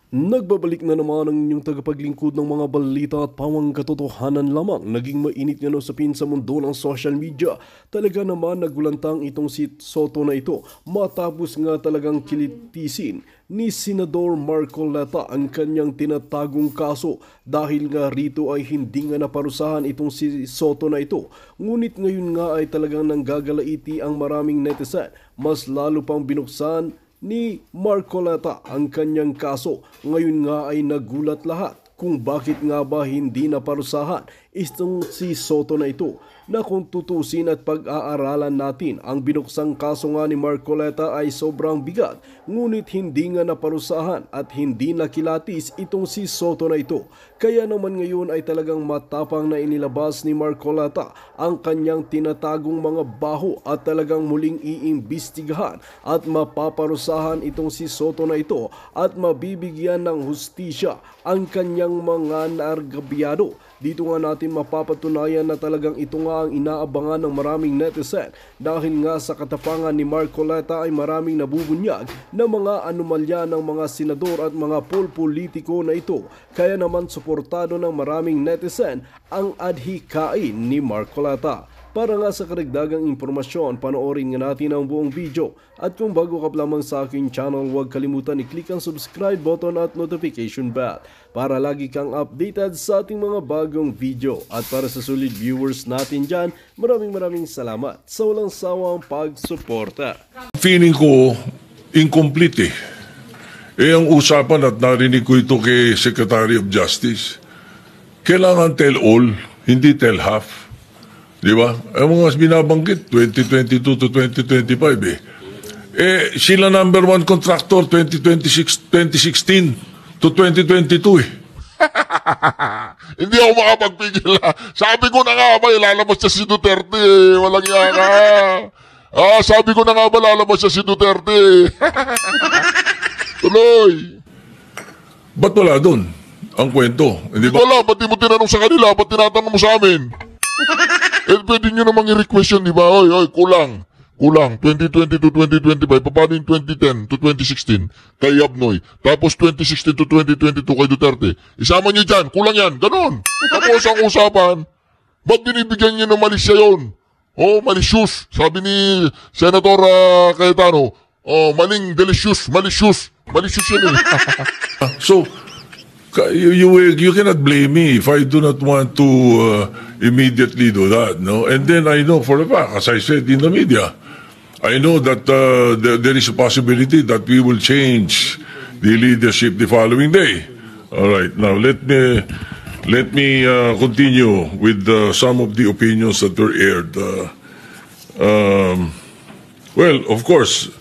Nagbabalik na naman ang inyong tagapaglingkod ng mga balita at pawang katotohanan lamang. Naging mainit nga usapin sa mundo ng social media. Talaga naman nagulantang itong si Soto na ito matapos nga talagang kilitisin ni Senador Marcoleta ang kanyang tinatagong kaso dahil nga rito ay hindi nga naparusahan itong si Soto na ito. Ngunit ngayon nga ay talagang nanggagalaiti ang maraming netizen. Mas lalo pang binuksan ni Marcoleta ang kanyang kaso. Ngayon nga ay nagulat lahat kung bakit nga ba hindi naparusahan itong si Soto na ito, na kung tutusin at pag-aaralan natin, ang binuksang kaso nga ni Marcoleta ay sobrang bigat, ngunit hindi nga naparusahan at hindi nakilatis itong si Soto na ito. Kaya naman ngayon ay talagang matapang na inilabas ni Marcoleta ang kanyang tinatagong mga baho at talagang muling iimbestigahan at mapaparusahan itong si Soto na ito at mabibigyan ng hustisya ang kanyang mga naargabyado. Dito nga natin mapapatunayan na talagang ito nga ang inaabangan ng maraming netizen dahil nga sa katapangan ni Marcoleta ay maraming nabubunyag na mga anomalya ng mga senador at mga politiko na ito. Kaya naman suportado ng maraming netizen ang adhikain ni Marcoleta. Para nga sa karagdagang impormasyon, panoorin nga natin ang buong video. At kung bago ka lamang sa aking channel, huwag kalimutan i-click ang subscribe button at notification bell para lagi kang updated sa ating mga bagong video. At para sa solid viewers natin dyan, maraming salamat sa walang sawang pagsuporta. Feeling ko incomplete ang usapan at narinig ko ito kay Secretary of Justice. Kailangan tell all, hindi tell half. Di ba? Ang mga binabanggit, 2022 to 2025 sila number one contractor 2016 to 2022 Hindi ako makapagpigil. Sabi ko na nga ba, lalabas siya si Duterte. Walang yaka. Sabi ko na nga ba, lalabas siya si Duterte. Tuloy. Ba't wala doon ang kwento? Hindi ba? Wala, ba't di mo tinanong sa kanila? Ba't tinatanong mo sa amin? Pwede nyo namang i-request yun, di ba? Oy, kulang. 2020 to 2025. Paano yung 2010 to 2016? Kay Yabnoy. Tapos 2016 to 2022 kay Duterte. Isama nyo dyan. Kulang yan. Ganon. Tapos ang usapan, ba't binibigyan nyo ng malisya yun? Malicious. Sabi ni Senator Cayetano, maling delicious. Malicious yun So, you cannot blame me if I do not want to immediately do that, no? And then I know for a fact, as I said in the media, I know that there is a possibility that we will change the leadership the following day. All right, now let me continue with some of the opinions that were aired. Well, of course,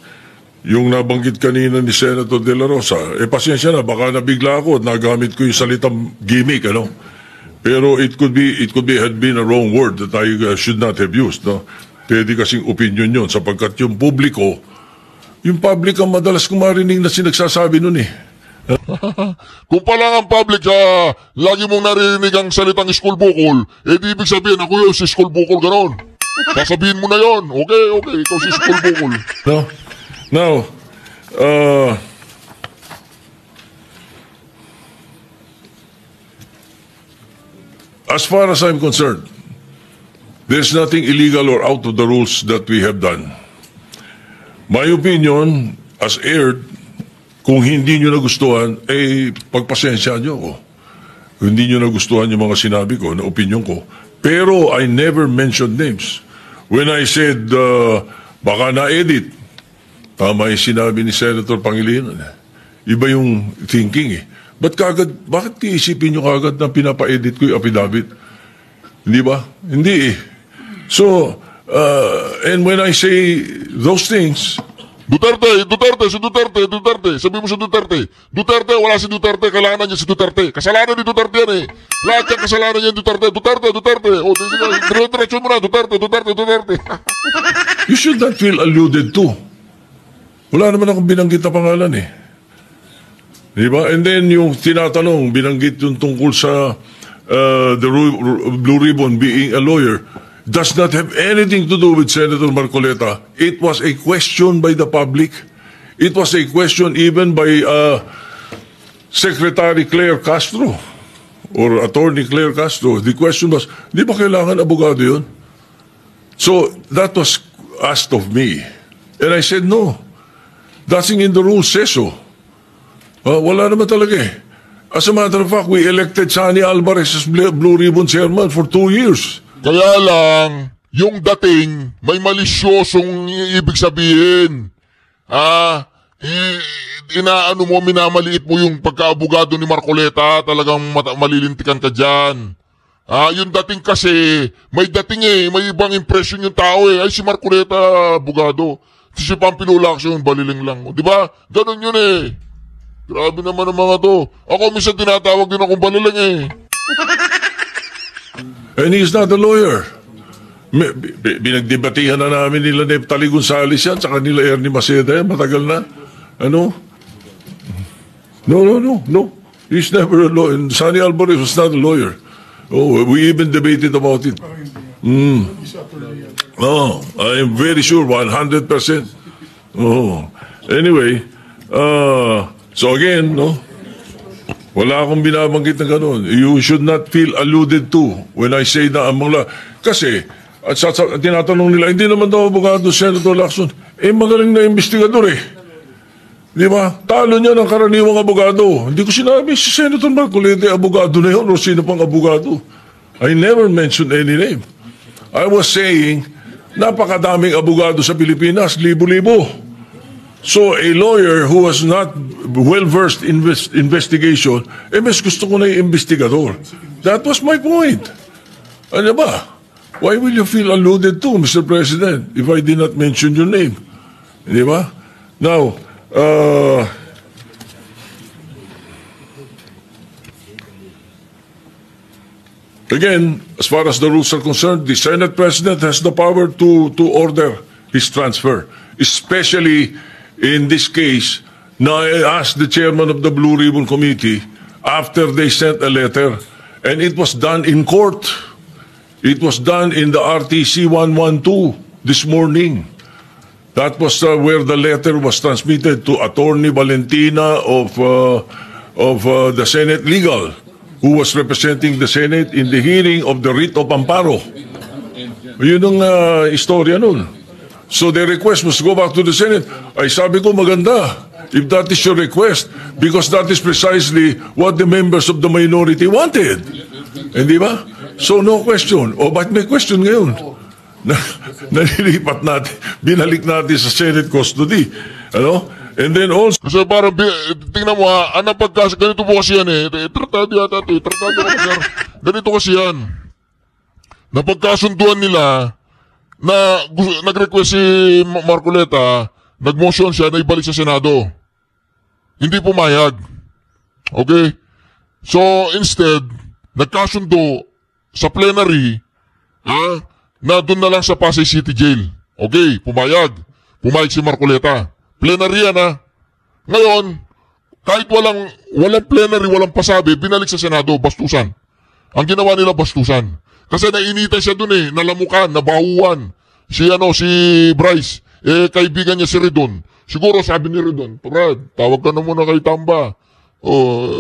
yung nabanggit kanina ni Senator De La Rosa, pasensya na, baka nabigla ako at nagamit ko yung salitang gimmick, ano? Pero it could had been a wrong word that I should not have used, no? Pwede kasing opinion yun, sapagkat yung public ang madalas kong marinig na sinagsasabi nun Kung pala ang public, lagi mong naririnig ang salitang school bukol, di ibig sabihin, ako yung si school bukol, ganon. Sasabihin mo na yon. Okay, ikaw si school bukol. No? Now, as far as I'm concerned, there's nothing illegal or out of the rules that we have done. My opinion, as aired, kung hindi nyo nagustuhan, pagpasensya nyo ako. Kung hindi nyo nagustuhan yung mga sinabi ko, na opinion ko. Pero I never mentioned names. When I said, baka na-edit, tama yung sinabi ni Senator Pangilinan. Iba yung thinking bakit iisipin nyo kagad na pinapa-edit ko yung affidavit? Hindi ba? Hindi So, and when I say those things, Duterte. Sabi mo si Duterte. Duterte, wala si Duterte. Kailangan niya si Duterte. Kasalanan ni Duterte yan Lahat yung kasalanan niya Duterte. Duterte. Diretso mo na. Duterte. You should not feel alluded to. Wala naman akong binanggit na pangalan Di ba? And then yung tinatanong, binanggit yung tungkol sa the Blue Ribbon being a lawyer, does not have anything to do with Senator Marcoleta. It was a question by the public. It was a question even by Secretary Claire Castro or Attorney Claire Castro. The question was, di ba kailangan abogado yun? So that was asked of me. And I said, no. Nothing in the rules says so. Wala naman talaga eh. As a matter of fact, we elected Sani Alvarez as Blue Ribbon Chairman for 2 years. Kaya lang, yung dating, may malisyosong ibig sabihin. Inaano mo, minamaliit mo yung pagkaabogado ni Marcoleta, talagang malilintikan ka dyan. Yung dating kasi, may dating eh, may ibang impression yung tao eh. Ay, si Marcoleta, abogado. Si Pampilo Lacson, baliling lang. Di ba? Ganun yun eh. Grabe naman ang mga to. Ako minsan tinatawag din akong baliling eh. And he's not a lawyer. Binagdebatihan na namin nila Neftali Gonzales yan, saka nila Ernie Maceda yan, matagal na. Ano? No. He's never a lawyer. Sani Alvarez was not a lawyer. Oh, we even debated about it. Oh, I'm very sure, 100%. Oh, anyway, so again, no, wala akong binabanggit na gano'n. You should not feel alluded to when I say na ang mga, kasi, at tinatanong nila, hindi naman daw abogado Senator Lacson. Magaling na investigador eh. Di ba? Talo niya ng karaniwang abogado. Hindi ko sinabi si Senator Marcoleta abogado na yun o sino pang abogado. I never mentioned any name. I was saying, napakadaming abogado sa Pilipinas, libo-libo. So a lawyer who was not well-versed in investigation, mas gusto ko na yung investigador. That was my point. Ano ba? Why will you feel alluded to, Mr. President, if I did not mention your name? Di ba? Now, again, as far as the rules are concerned, the Senate President has the power to order his transfer. Especially in this case, now I asked the chairman of the Blue Ribbon Committee after they sent a letter, and it was done in court. It was done in the RTC 112 this morning. That was where the letter was transmitted to Attorney Valentina of the Senate Legal, who was representing the Senate in the hearing of the writ of amparo. Yun ang istorya nun. So the request was to go back to the Senate. Ay sabi ko maganda, if that is your request, because that is precisely what the members of the minority wanted. Hindi ba? So no question. O ba't may question ngayon? Nalilipat natin, binalik natin sa Senate custody. Ano? And then also, kasi parang, tingnan mo ganito po kasi yan eh. Tratado yata ito, tratado ko sir. Ganito kasi yan. Napagkasunduan nila na nag-request si Marcoleta, nag-motion siya na ibalik sa Senado. Hindi pumayag. Okay? So, instead, nagkasundo sa plenary, na doon na lang sa Pasay City Jail. Okay, pumayag. Pumayag si Marcoleta. Plenary yan Ngayon, kahit walang plenary, walang pasabi, binalik sa Senado, bastusan. Ang ginawa nila, bastusan. Kasi nainitan siya doon nalamukan, nabahuan. Si Bryce, kaibigan niya si Redon. Siguro sabi ni Redon, Brad, tawag ka na muna kay Tamba.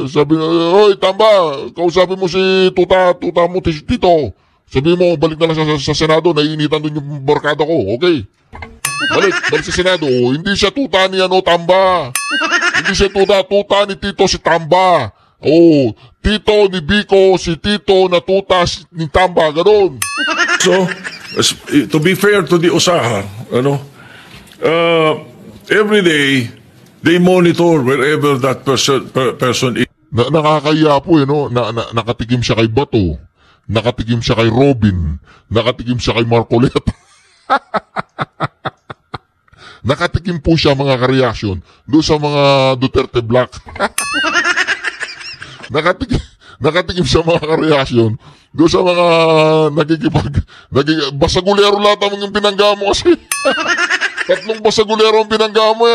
Sabi na, oy Tamba, kausapin mo si tuta mo, Tito. Sabi mo, balik na lang sa Senado, naiinitan doon yung barkada ko. Okay. Balik sa Senado. Hindi siya tuta ni Tamba. Hindi siya tuta ni Tito si Tamba. Tito ni Biko, si Tito na tuta ni Tamba. Ganon. So, to be fair to the usaha, every day, they monitor wherever that person is. Nakakaya po nakatikim siya kay Bato. Nakatikim siya kay Robin. Nakatikim siya kay Marcoleta. Nakatikim po siya mga ka-reaction doon sa mga Duterte Black. Nakatikim siya mga ka-reaction doon sa mga basagulero lahat ang pinangga mo kasi. Tatlong basagulero ang pinangga mo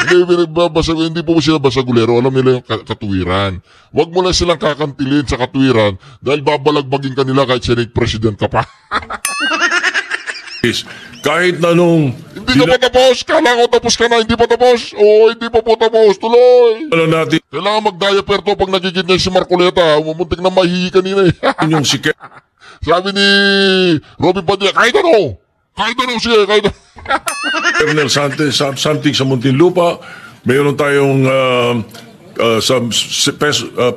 Hindi po sila basagulero. Alam nila yung katuwiran. Huwag mo lang silang kakantilin sa katuwiran dahil babalagbagin ka nila kahit Senate President ka pa. Kahit na nung Hindi ka pa tapos? Kala ko tapos ka na, hindi pa tapos? Oo, hindi pa po tapos. Tuloy! ano natin Kailangan mag-diaper to pag nagiging si Marcoleta. Mumuntik na mahihi kanina eh. yung si Sabi ni Robin Padilla, kahit ano, sige, kahit ano. Colonel Santos, something sa Muntinlupa, mayroon tayong sa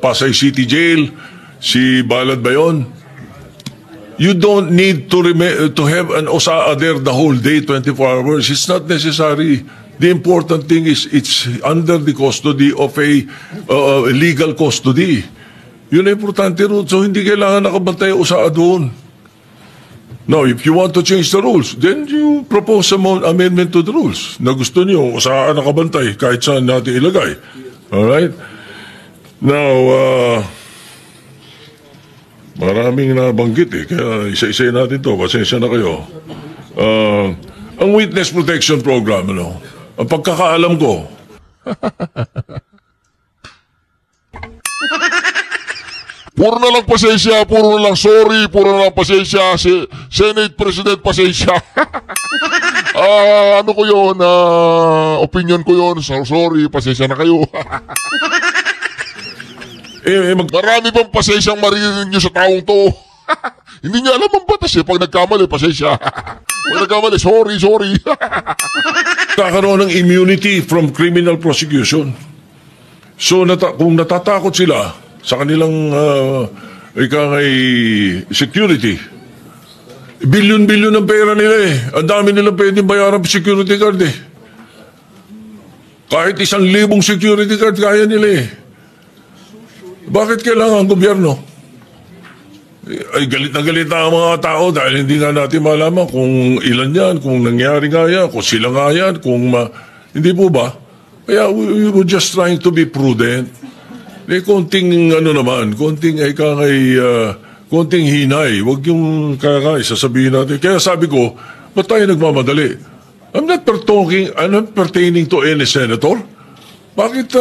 Pasay City Jail, si Balad ba yun? You don't need to have an OSAA there the whole day, 24 hours. It's not necessary. The important thing is it's under the custody of a legal custody. Yun ang importante ron. So hindi kailangan nakabantay ang OSAA doon. Now, if you want to change the rules, then you propose an amendment to the rules na gusto niyo OSAA nakabantay kahit saan natin ilagay. Alright? Now, maraming nabanggit eh. Kaya isa-isa natin to. Pasensya na kayo. Ang Witness Protection Program, ano? Ang pagkakaalam ko, Puro na lang pasensya, puro na lang sorry, puro na lang pasensya. Senate President, pasensya. Ano ko yun, opinion ko yun. Sorry, pasensya na kayo. Marami pang pasensyang maririnig nyo sa taong to. Hindi niya alam ang batas eh. Pag nagkamali, pasensya. Pag nagkamali, sorry. kakaroon ng immunity from criminal prosecution. So kung natatakot sila sa kanilang security, bilyon-bilyon ng pera nila eh. Ang dami nilang pwedeng bayaran security guard eh. Kahit 1,000 security guard kaya nila eh. Bakit kailangan ang gobyerno? Ay galit na ang mga tao dahil hindi nga natin malaman kung ilan yan, kung nangyari nga yan, kung sila nga yan, hindi po ba? Kaya we were just trying to be prudent. Konting konting hinay. Huwag yung sasabihin natin. Kaya sabi ko, ba't tayo nagmamadali? I'm not pertaining to any senator. Bakit,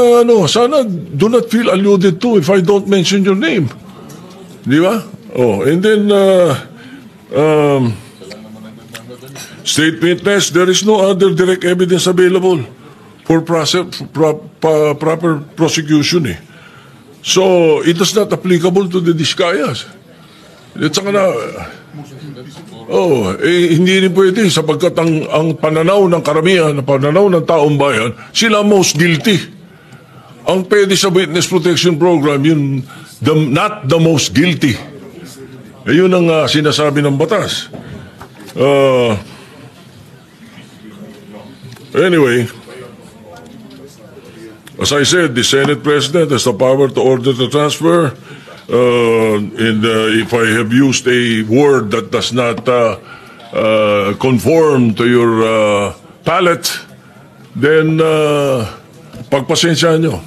sana do not feel alluded to if I don't mention your name. Di ba? Oh, and then, state witness, there is no other direct evidence available for proper prosecution eh. So, it is not applicable to the Discayas. At saka na, hindi rin pwede sapagkat ang pananaw ng karamihan, ang pananaw ng taong bayan, sila most guilty. Ang pwede sa Witness Protection Program, yun, not the most guilty. Ayun ang sinasabi ng batas. Anyway, as I said, the Senate President has the power to order the transfer. And if I have used a word that does not conform to your palate, then pagpasensyahan nyo.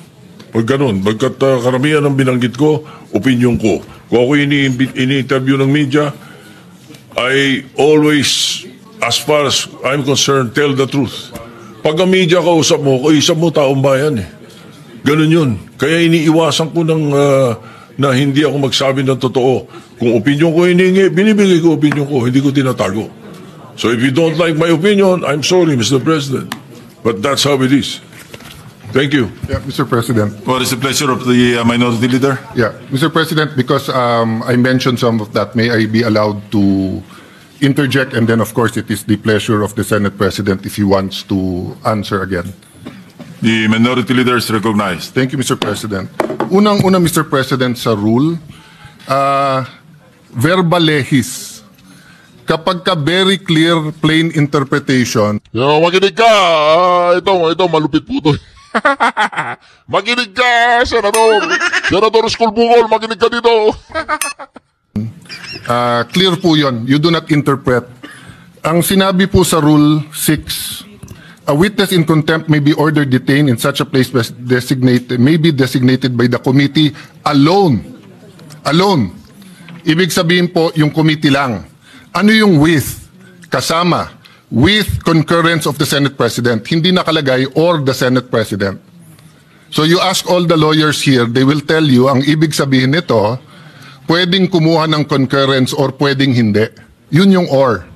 Pag ganun, pagkat karamihan ng binanggit ko, opinion ko. Kung ako ini-interview ng media, I always, as far as I'm concerned, tell the truth. Pag ang media kausap mo taong bayan eh. Ganun yun. Kaya iniiwasan ko na hindi ako magsabi ng totoo. Kung opinion ko hiningi, binibigay ko opinion ko, hindi ko tinatago. So if you don't like my opinion, I'm sorry, Mr. President. But that's how it is. Thank you. Yeah, Mr. President. What is the pleasure of the minority leader? Yeah, Mr. President, because I mentioned some of that, may I be allowed to interject? And then, of course, it is the pleasure of the Senate President if he wants to answer again. The minority leader is recognized. Thank you, Mr. President. Unang-una, Mr. President, sa rule, verba lehis. Kapag ka very clear, plain interpretation. Yo, makinig ka. Ito, malupit po to. Makinig ka, Senador. Senador Skulbungol, makinig ka dito. Clear po yun. You do not interpret. Ang sinabi po sa Rule 6, a witness in contempt may be ordered detained in such a place may be designated by the committee alone. Alone. Ibig sabihin po, yung committee lang. Ano yung with? Kasama. With concurrence of the Senate President. Hindi nakalagay or the Senate President. So you ask all the lawyers here, they will tell you, ang ibig sabihin nito, pwedeng kumuha ng concurrence or pwedeng hindi. Yun yung or.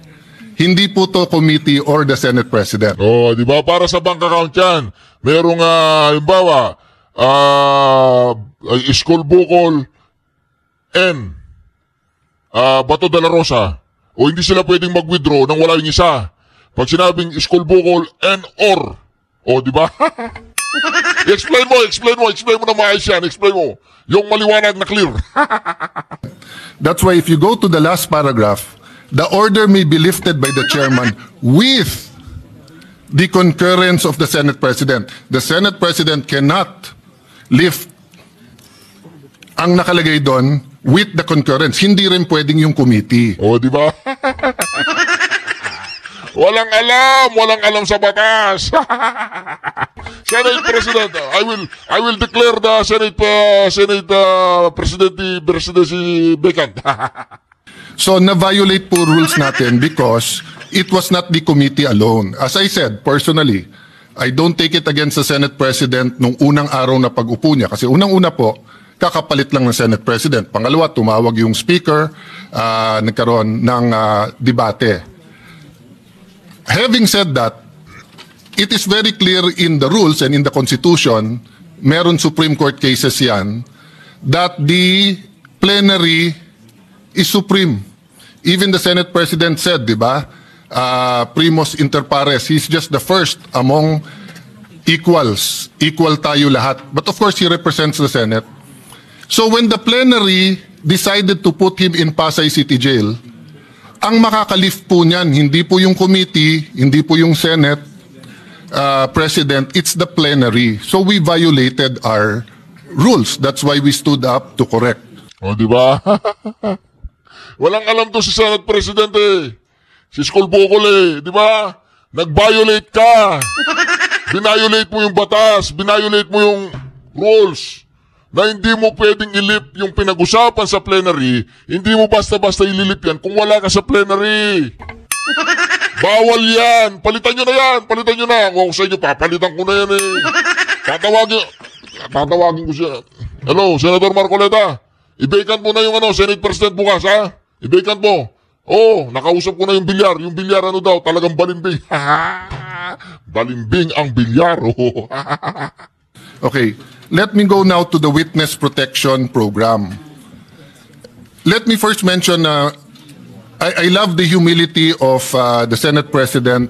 Hindi po to committee or the Senate President. Oh, di ba? Para sa bank account yan. Merong, halimbawa, School Bukol N, Bato de la Rosa. O hindi sila pwedeng mag-withdraw nang wala yung isa. Pag sinabing School Bukol N or. O, di ba? explain mo na maayos yan. Explain mo. Yung maliwanag na clear. That's why if you go to the last paragraph, the order may be lifted by the chairman with the concurrence of the Senate President. The Senate President cannot lift ang nakalagay doon with the concurrence. Hindi rin pwedeng yung committee. O, di ba? Walang alam sa batas. Senate President, I will declare the Senate presidency vacant. So, na-violate po rules natin because it was not the committee alone. As I said, personally, I don't take it against the Senate President nung unang araw na pag-upo niya. Kasi unang-una po, kakapalit lang ng Senate President. Pangalawa, tumawag yung Speaker, nagkaroon ng debate. Having said that, it is very clear in the rules and in the Constitution, meron Supreme Court cases yan, that the plenary is supreme. Even the Senate President said, di ba, primus inter pares, he's just the first among equals. Equal tayo lahat. But of course, he represents the Senate. So when the plenary decided to put him in Pasay City Jail, ang makakalift po niyan, hindi po yung committee, hindi po yung Senate President, it's the plenary. So we violated our rules. That's why we stood up to correct. O, di ba? Walang alam to si Senate President eh. Si School Bukol eh. Di ba? Nag-violate ka. Binayolate mo yung batas. Binayolate mo yung rules. Na hindi mo pwedeng ilip yung pinag-usapan sa plenary. Hindi mo basta-basta ililip yan kung wala ka sa plenary. Bawal yan. Palitan nyo na yan. Palitan nyo na. Kung sa inyo, papalitan ko na yan eh. Tatawagin ko siya. Hello, Senator Marcoleta. I-vacant mo na yung Senate President bukas, ha? I-vacant mo. Oh, nakausap ko na yung bilyar. Yung bilyar ano daw, talagang balimbing. Balimbing ang bilyar. Oh. Okay, let me go now to the Witness Protection Program. Let me first mention, I love the humility of the Senate President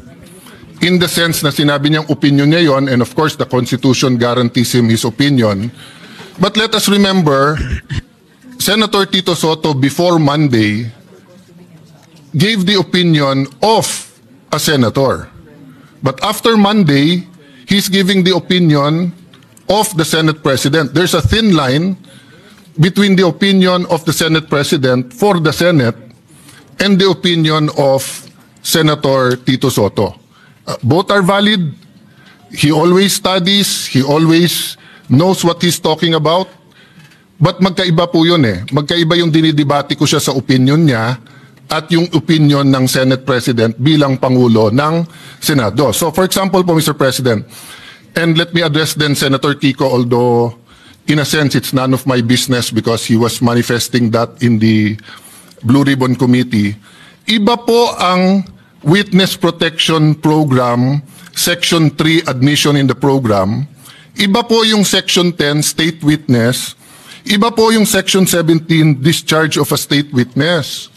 in the sense na sinabi niyang opinion niya yon, and of course the Constitution guarantees him his opinion. But let us remember, Senator Tito Soto before Monday gave the opinion of a senator. But after Monday, he's giving the opinion of the Senate President. There's a thin line between the opinion of the Senate President for the Senate and the opinion of Senator Tito Soto. Both are valid. He always studies. He always knows what he's talking about. But magkaiba po yun eh. Magkaiba yung dinidebate ko siya sa opinion niya at yung opinion ng Senate President bilang Pangulo ng Senado. So for example po, Mr. President, and let me address then Senator Kiko, although in a sense it's none of my business because he was manifesting that in the Blue Ribbon Committee. Iba po ang Witness Protection Program, Section 3, Admission in the Program. Iba po yung Section 10, State Witness. Iba po yung Section 17, Discharge of a State Witness.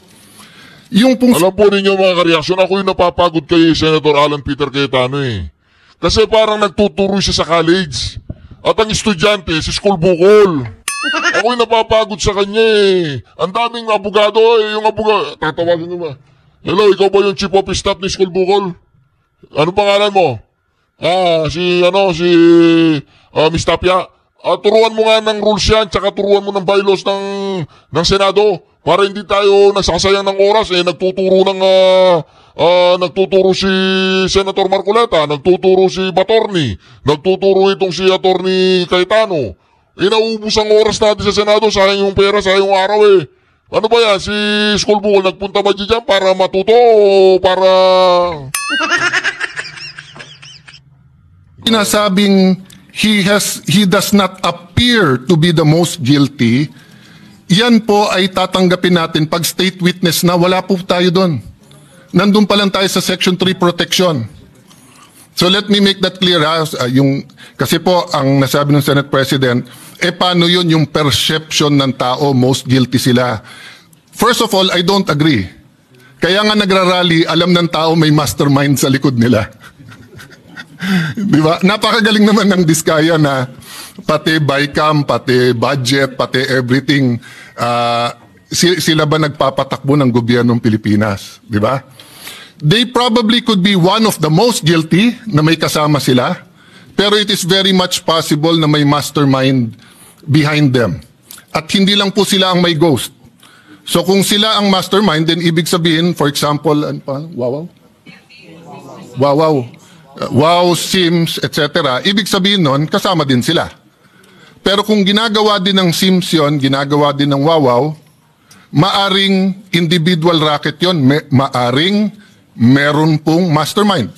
Yung pong... Alam po ninyo mga kareaksyon, ako yung napapagod kay Senator Alan Peter Cayetano eh. Kasi parang nagtuturo siya sa college. At ang estudyante, si School Bukol. Ako yung napapagod sa kanya eh. Ang daming abogado eh. Yung abogado, tatawagin nyo ba? Hello, ikaw ba yung Chief of Staff ni School Bukol? Ano pangalan mo? Si Miss Tapia. Turuan mo nga ng rules yan, tsaka turuan mo ng bylaws ng Senado. Para hindi tayo nasasayang ng oras eh. Nagtuturo si Senator Marcoleta, nagtuturo si Batorni, nagtuturo itong si Attorney Cayetano. Inaubos ang oras natin sa Senado, sayang yung pera, sayang yung araw eh. Ano ba yan? Si School Bukol nagpunta ba dyan para matuto o para... Sinasabing he does not appear to be the most guilty, yan po ay tatanggapin natin pag state witness na wala po tayo doon. Nandun pa lang tayo sa Section 3 protection. So let me make that clear. Kasi po, ang nasabi ng Senate President, paano yun yung perception ng tao, most guilty sila? First of all, I don't agree. Kaya nga nagrarally, alam ng tao may mastermind sa likod nila. Di ba? Napakagaling naman ng Diskaya na pati BICAM, pati budget, pati everything, sila ba nagpapatakbo ng gobyernong Pilipinas? Di ba? They probably could be one of the most guilty na may kasama sila, pero it is very much possible na may mastermind behind them. At hindi lang po sila ang may ghost. So kung sila ang mastermind, then ibig sabihin, for example, Wow, Sims, etc. Ibig sabihin nun, kasama din sila. Pero kung ginagawa din ng Sims yun, ginagawa din ng Wawaw, maaring individual racket yun, maaring meron pong mastermind.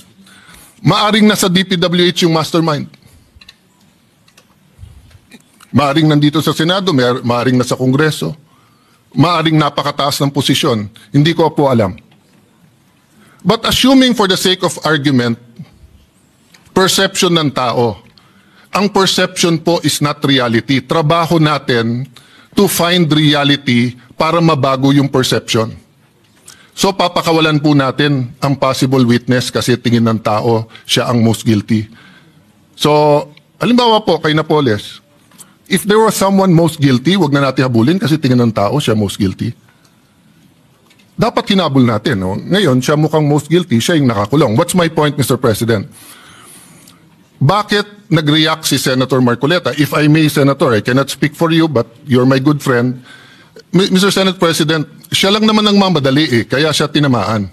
Maaring nasa DPWH yung mastermind. Maaring nandito sa Senado, maaring nasa Kongreso, maaring napakataas ng posisyon. Hindi ko po alam. But assuming for the sake of argument, perception ng tao, ang perception po is not reality. Trabaho natin to find reality para mabago yung perception. So papakawalan po natin ang possible witness kasi tingin ng tao siya ang most guilty. So, halimbawa po kay Napoles, if there was someone most guilty, wag na natin habulin kasi tingin ng tao siya most guilty. Dapat hinabol natin. No? Ngayon, siya mukhang most guilty, siya yung nakakulong. What's my point, Mr. President? Bakit nag-react si Senator Marcoleta? If I may, Senator, I cannot speak for you, but you're my good friend. Mr. Senate President, siya lang naman ang mamadali kaya siya tinamaan.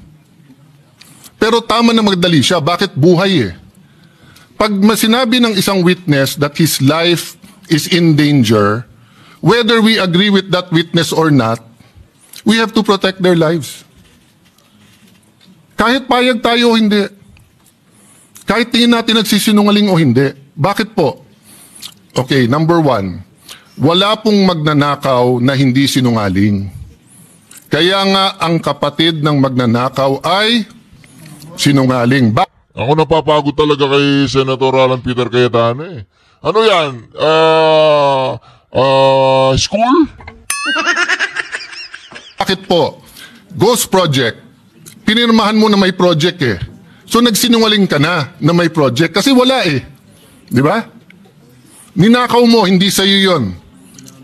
Pero tama na magdali siya, bakit buhay Pag sinabi ng isang witness that his life is in danger, whether we agree with that witness or not, we have to protect their lives. Kahit payag tayo o hindi. Kahit tingin natin nagsisinungaling o hindi. Bakit po? Okay, number one, wala pong magnanakaw na hindi sinungaling. Kaya nga ang kapatid ng magnanakaw ay sinungaling. Ako napapagod talaga kay Senator Alan Peter Cayetano Ano yan? School? Bakit po? Ghost Project, pinirmahan mo na may project So nagsinungaling ka na may project kasi wala Di ba? Ninakaw mo, hindi sa'yo yun.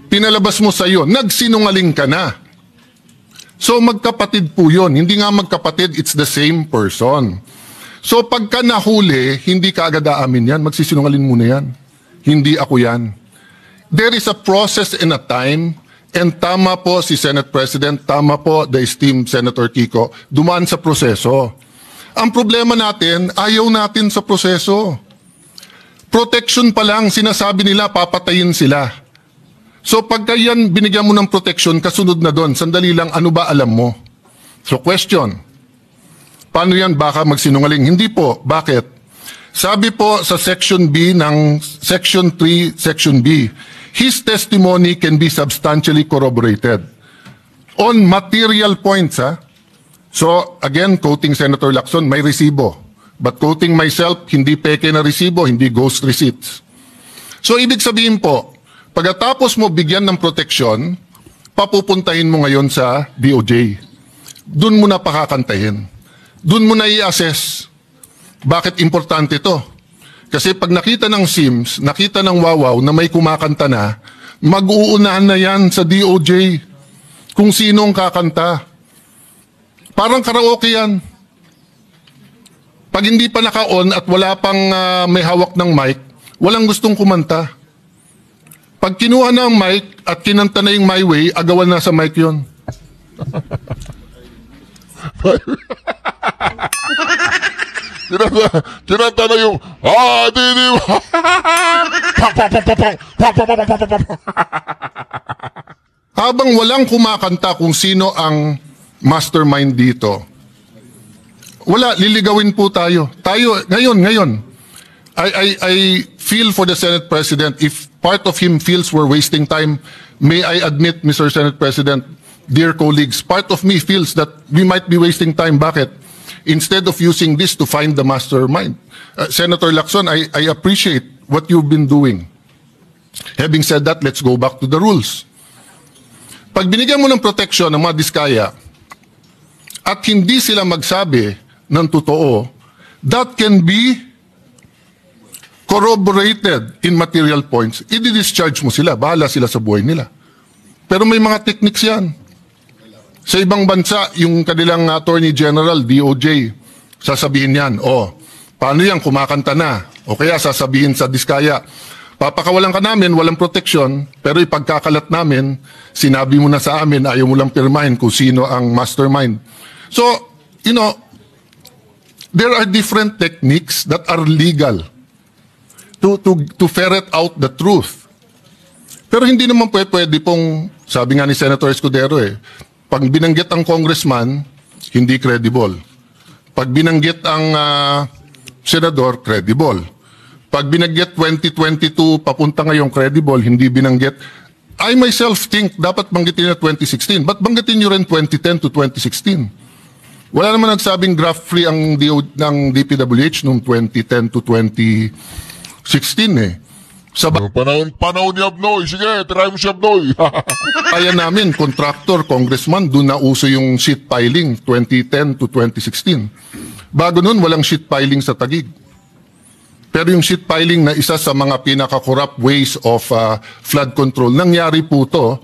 Pinalabas mo sa'yo, nagsinungaling ka na. So magkapatid po yun. Hindi nga magkapatid, it's the same person. So pagka nahuli, hindi ka agad aamin yan. Magsisinungaling muna yan. Hindi ako yan. There is a process and a time, and tama po si Senate President, tama po the esteemed Senator Kiko, dumaan sa proseso. Ang problema natin, ayaw natin sa proseso. Protection pa lang, sinasabi nila, papatayin sila. So pagka yan, binigyan mo ng protection, kasunod na doon, sandali lang, ano ba alam mo? So question, paano yan baka magsinungaling? Hindi po, bakit? Sabi po sa Section B ng Section 3, Section B, his testimony can be substantially corroborated. On material points, So again, quoting Senator Lacson, may resibo. But quoting myself, hindi peke na resibo, hindi ghost receipts. So ibig sabihin po, pagkatapos mo bigyan ng proteksyon, papupuntahin mo ngayon sa DOJ. Doon mo na pakakantahin. Doon mo na i-assess. Bakit importante to? Kasi pag nakita ng SIMS, nakita ng Wawaw na may kumakanta na, mag-uunahan na yan sa DOJ kung sino ang kakanta. Parang karaoke yan. Pag hindi pa naka-on at wala pang may hawak ng mic, walang gustong kumanta. Pag kinuha na ang mic at kinanta na yung My Way, agawan na sa mic yun. Kinanta na yung Habang walang kumakanta kung sino ang mastermind dito, wala, liligawin po tayo. Ngayon. I feel for the Senate President, if part of him feels we're wasting time, may I admit, Mr. Senate President, dear colleagues, part of me feels that we might be wasting time. Bakit? instead of using this to find the mastermind. Senator Lacson, I appreciate what you've been doing. Having said that, let's go back to the rules. Pag binigyan mo ng protection ng mga diskaya at hindi sila magsabi ng totoo, that can be corroborated in material points. I-discharge mo sila, bahala sila sa buhay nila. Pero may mga techniques yan. Sa ibang bansa, yung kanilang Attorney General, DOJ, sasabihin yan, paano yan, kumakanta na? O kaya sasabihin sa diskaya, papakawalan ka namin, walang protection, pero ipagkakalat namin, sinabi mo na sa amin, ayaw mo lang pirmahin kung sino ang mastermind. So, there are different techniques that are legal to ferret out the truth. Pero hindi naman pwede pong, sabi nga ni Senator Escudero pag binanggit ang congressman, hindi credible. Pag binanggit ang senador, credible. Pag binanggit 2022, papunta ngayong credible, hindi binanggit. I myself think dapat banggitin na 2016. Ba't banggitin nyo rin 2010 to 2016? Wala naman nagsabing graft-free ang ng DPWH noong 2010 to 2016 Sa Panahon ni Abnoy. Sige, try mo si Abnoy. bayan namin, contractor, congressman, doon na uso yung sheet piling 2010 to 2016. Bago nun, walang sheet piling sa Taguig. Pero yung sheet piling na isa sa mga pinaka-corrupt ways of flood control, nangyari po to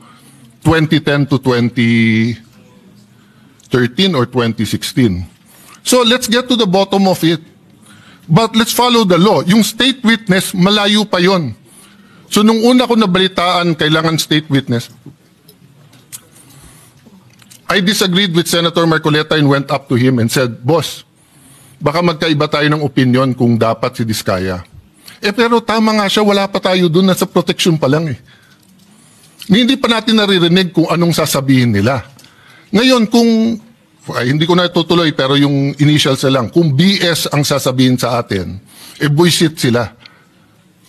2010 to 2013 or 2016. So let's get to the bottom of it. But let's follow the law. Yung state witness, malayo pa yon. So nung una ko nabalitaan, kailangan state witness, I disagreed with Senator Marcoleta and went up to him and said, Boss, baka magkaiba tayo ng opinion kung dapat si Diskaya. Pero tama nga siya, wala pa tayo dun, nasa protection pa lang Hindi pa natin naririnig kung anong sasabihin nila. Ngayon, kung, hindi ko na itutuloy, pero yung initials lang, kung BS ang sasabihin sa atin, buisit sila.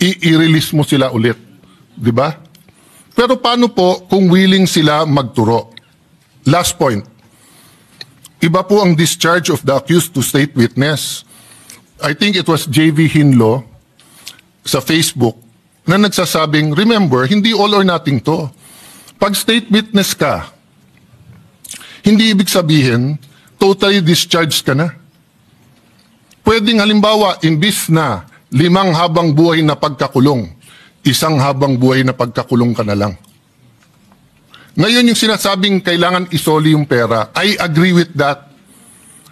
I-release mo sila ulit. Diba? Pero paano po kung willing sila magturo? Last point. Iba po ang discharge of the accused to state witness. I think it was JV Hinlo sa Facebook na nagsasabing, remember, hindi all or nothing to. Pag state witness ka, hindi ibig sabihin, totally discharged ka na. Pwedeng halimbawa, imbis na 5 habang buhay na pagkakulong, 1 habang buhay na pagkakulong ka na lang. Ngayon yung sinasabing kailangan isoli yung pera, I agree with that.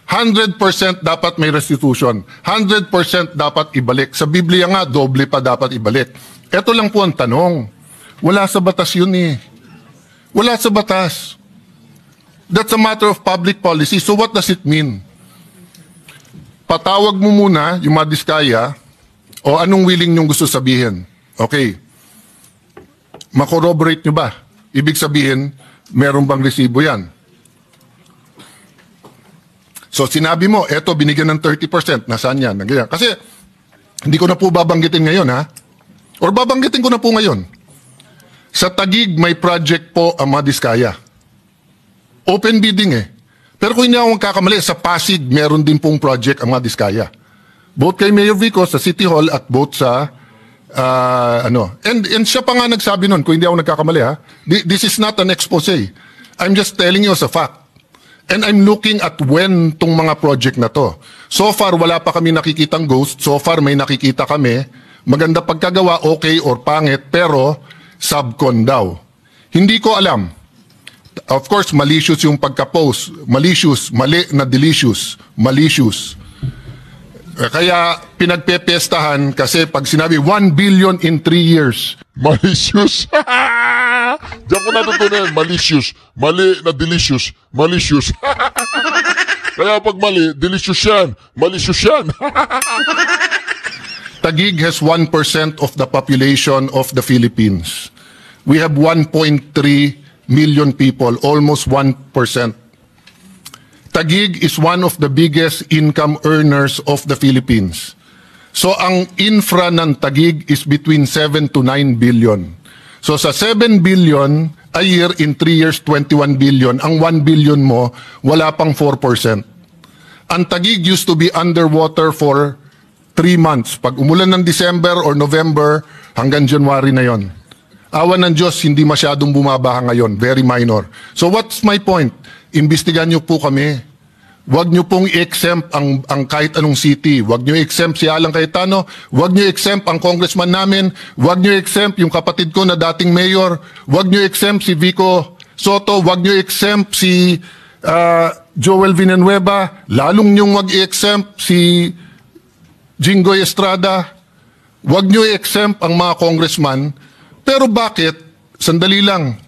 100% dapat may restitution. 100% dapat ibalik. Sa Biblia nga, doble pa dapat ibalik. Ito lang po ang tanong. Wala sa batas yun Wala sa batas. That's a matter of public policy. So what does it mean? Patawag mo muna yung mga diskaya o anong willing nyong gusto sabihin. Okay. Makorroborate nyo ba? Ibig sabihin, meron bang resibo yan? So sinabi mo, eto binigyan ng 30%, nasaan yan? Kasi hindi ko na po babanggitin ngayon Or babanggitin ko na po ngayon. Sa Taguig may project po ang mga diskaya. Open bidding Pero kung hindi ako magkakamali, sa Pasig meron din pong project ang mga diskaya. Both kay Mayor Vico sa City Hall at both sa And siya pa nga nagsabi nun, kung hindi ako nagkakamali this is not an expose. I'm just telling you as a fact. And I'm looking at when tong mga project na to. So far, wala pa kami nakikitang ghost. So far, may nakikita kami. Maganda pagkagawa, okay or pangit, pero subcon daw. Hindi ko alam. Of course, malicious yung pagka-post. Malicious, mali na delicious. Malicious. Kaya pinagpepestahan kasi pag sinabi 1 billion in 3 years. Malicious. Diyan ko natutunan, malicious. Mali na delicious. Malicious. Kaya pag mali, delicious yan. Malicious yan. Taguig has 1% of the population of the Philippines. We have 1.3 million people, almost 1%. Taguig is one of the biggest income earners of the Philippines. So ang infra ng Taguig is between 7 to 9 billion. So sa 7 billion a year, in 3 years, 21 billion. Ang 1 billion mo, wala pang 4%. Ang Taguig used to be underwater for 3 months. Pag umulan ng December or November, hanggang January na yon. Awan ng Diyos, hindi masyadong bumabaha ngayon. Very minor. So what's my point? Imbestigan niyo po kami. Huwag niyo pong i-exempt ang kahit anong city. Huwag niyo i-exempt si Alan Cayetano. Huwag niyo i-exempt ang congressman namin. Huwag niyo i-exempt yung kapatid ko na dating mayor. Huwag niyo i-exempt si Vico Soto. Huwag niyo i-exempt si Joel Villanueva. Lalong niyong wag i-exempt si Jinggoy Estrada. Huwag niyo i-exempt ang mga congressman. Pero bakit? Sandali lang.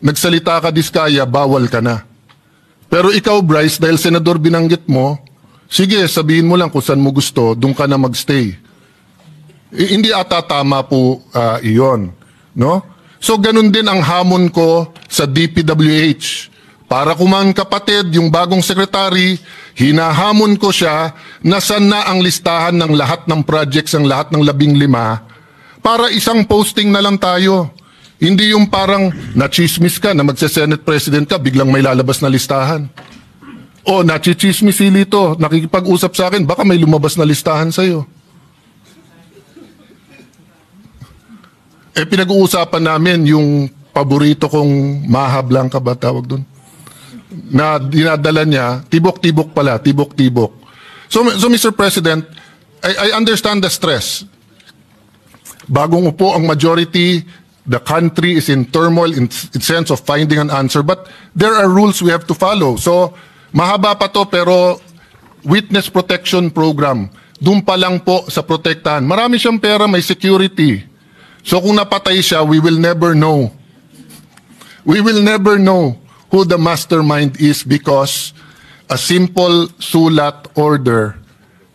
Nagsalita ka, Diskaya, bawal ka na. Pero ikaw, Bryce, dahil senador binanggit mo, sige, sabihin mo lang kung saan mo gusto, doon ka na magstay. Hindi ata tama po iyon. No? So, ganun din ang hamon ko sa DPWH. Para kumang kapatid, yung bagong sekretary, hinahamon ko siya na saan na ang listahan ng lahat ng projects, ang lahat ng 15, para isang posting na lang tayo. Hindi yung parang nachismis ka na magse-Senate President ka, biglang may lalabas na listahan. O nachichismis si Lito, nakikipag-usap sa akin, baka may lumabas na listahan sa'yo. Pinag-uusapan namin yung paborito kong Maha Blanca ba tawag doon? Na dinadala niya, tibok-tibok pala, tibok-tibok. So Mr. President, I understand the stress. Bagong upo ang majority, the country is in turmoil in sense of finding an answer, but there are rules we have to follow. So, mahaba pa to, pero witness protection program, doon pa lang po sa protektahan. Marami siyang pera, may security. So, kung napatay siya, we will never know. We will never know who the mastermind is because a simple sulat order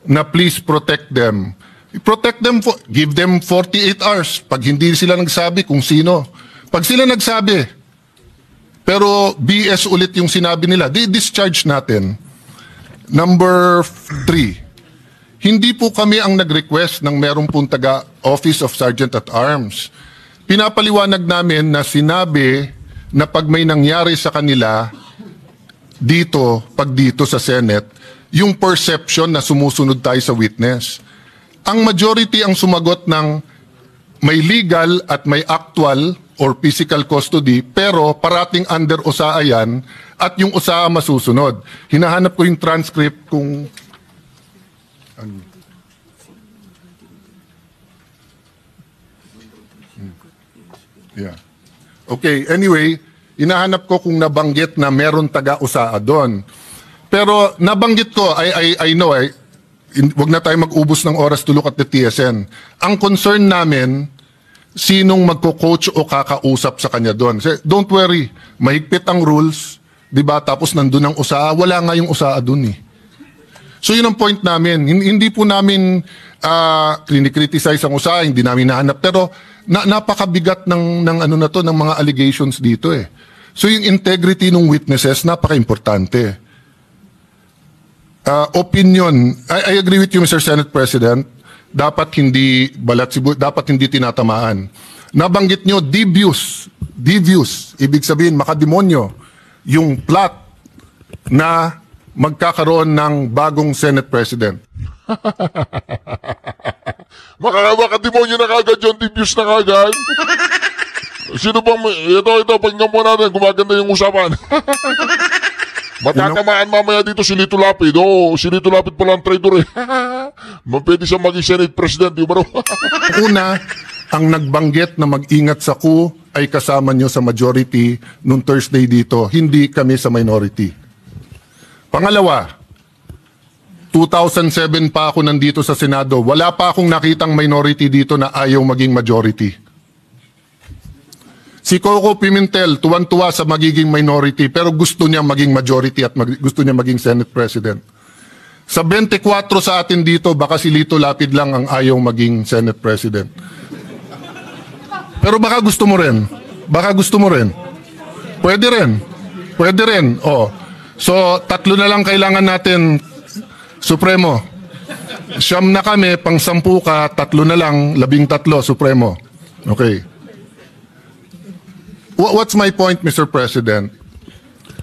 na please protect them. Protect them, give them 48 hours. Pag hindi sila nagsabi kung sino. Pag sila nagsabi, pero BS ulit yung sinabi nila, di-discharge natin. Number 3, hindi po kami ang nag-request ng merong pong taga Office of Sergeant at Arms. Pinapaliwanag namin na sinabi na pag may nangyari sa kanila dito, pag dito sa Senate, yung perception na sumusunod tayo sa witness. Ang majority ang sumagot ng may legal at may actual or physical custody pero parating under USAA yan at yung USAA masusunod. Hinahanap ko yung transcript kung yeah. Okay, anyway, hinahanap ko kung nabanggit na meron taga USAA doon. Pero nabanggit ko, I know, wag na tayo mag-ubos ng oras to look at the TSN. Ang concern namin, sinong magko-coach o kakausap sa kanya doon. Don't worry, mahigpit ang rules, di ba? Tapos nandun ang USAA, wala nga yung USAA doon eh. So yun ang point namin. Hindi po namin criticize ang USAA, hindi namin nahanap. Pero napakabigat ng ano na to, ng mga allegations dito eh. So yung integrity ng witnesses, napaka-importante. Opinion, I agree with you, Mr. Senate President. Dapat hindi balat sibu, dapat hindi tinatamaan. Nabanggit nyo, devious, ibig sabihin, makademonyo, yung plot na magkakaroon ng bagong Senate President. Makademonyo na kagad yun, devious na kagad. Sino bang, ito, pakinggan mo natin, gumaganda yung usapan. Matatamaan mamaya dito si Lito Lapid. Si Lito Lapid pala ang traitor eh. Pwede siya maging Senate President, di ba? Una, ang nagbanggit na mag-ingat sa coup ay kasama nyo sa majority nung Thursday dito. Hindi kami sa minority. Pangalawa, 2007 pa ako nandito sa Senado. Wala pa akong nakitang minority dito na ayaw maging majority. Si Coco Pimentel, tuwan-tuwa sa magiging minority, pero gusto niya maging majority at gusto niya maging Senate President. Sa 24 sa atin dito, baka si Lito Lapid lang ang ayaw maging Senate President. Pero baka gusto mo rin. Baka gusto mo rin. Pwede rin. Pwede rin. So, 3 na lang kailangan natin, Supremo. 9 na kami, pang 10 ka, 3 na lang, 13, Supremo. Okay. What's my point, Mr. President?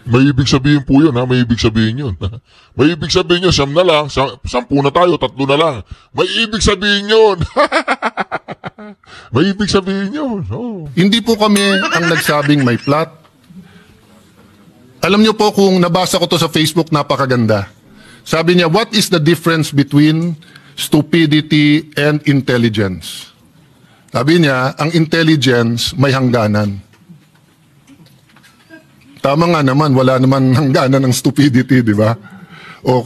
May ibig sabihin po yun, ha? May ibig sabihin yun. May ibig sabihin yun, 9 na lang, 10 na tayo, 3 na lang. May ibig sabihin yun. May ibig sabihin yun. Oh. Hindi po kami ang nagsabing may plot. Alam niyo po, kung nabasa ko to sa Facebook, napakaganda. Sabi niya, what is the difference between stupidity and intelligence? Sabi niya, ang intelligence may hangganan. Tama nga naman, wala naman hangganan ng stupidity, di ba?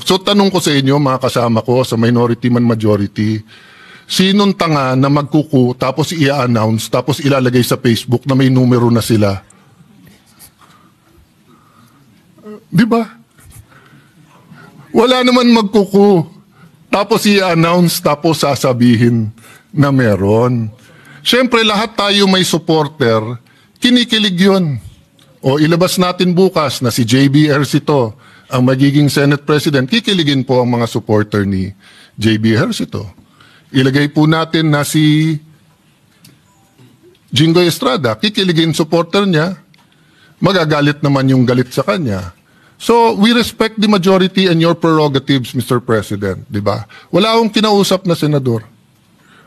So tanong ko sa inyo, mga kasama ko, sa minority man majority, sinong tanga na magkuku tapos i-announce tapos ilalagay sa Facebook na may numero na sila? Di ba? Wala naman magkuku. Tapos i-announce, tapos sasabihin na meron. Siyempre, lahat tayo may supporter, kinikilig yun. O ilabas natin bukas na si JB Ejercito ang magiging Senate President, kikiligin po ang mga supporter ni JB Ejercito. Ilagay po natin na si Jingoy Estrada, kikiligin supporter niya, magagalit naman yung galit sa kanya. So, we respect the majority and your prerogatives, Mr. President, di ba? Wala akong kinausap na senador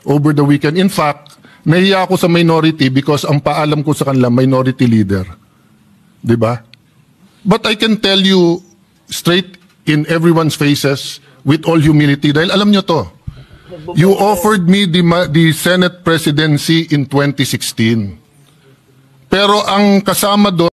over the weekend. In fact, nahiya ako sa minority because ang paalam ko sa kanila, minority leader. Di ba? But I can tell you straight in everyone's faces with all humility, dahil alam nyo to, you offered me the Senate presidency in 2016. Pero ang kasama doon,